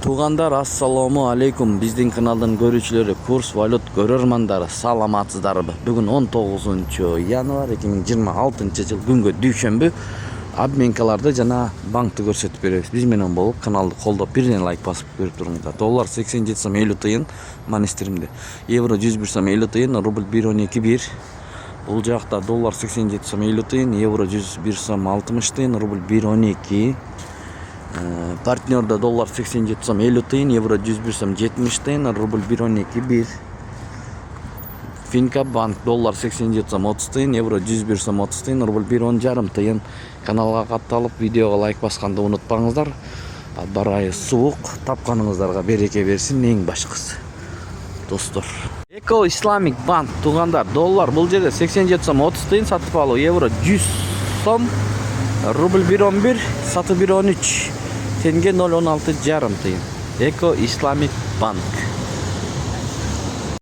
Туугандар, ассаламу алейкум. Биздин каналдын көрүүчүлөрү, курс валют көрөрмандары, саламатсыздарбы? Бүгүн 19-январь 2026 жыл күнгө дүйшөмбү. Обменкаларды жана банкты көрсөтүп беребиз. Биз менен болуп каналды колдоп, бирден лайк басып көрүп туруңуздар. Доллар 87 сом 50 тыйын манистеримде. Евро 101 сом 50 тыйын, рубль 1.12.1. Бул жакта доллар 87 сом 50 тыйын, евро 101 сом 60 тыйын, рубль 1.12. Партнерда доллар 87 сом 50 тыйын, евро 101 сом 70 тыйын, рубль 1.12.1. Финка банк доллар 87 сом 30 тыйын, евро 101 сом 30 тыйын, рубль 1.10 тыйын. Каналга катталып, видеого лайк басканды унутпаңыздар. Барайы суук, тапканыңыздарга береке берсин, эң башкысы. Достор. Эко Исламик банк туугандар, доллар бул жерде 87 сом 30 тыйын сатып алуу, евро 100 сом, рубль 1.11, сатып 1.13. Тенге 0.16 жарым тыйын. Эко Исламик банк.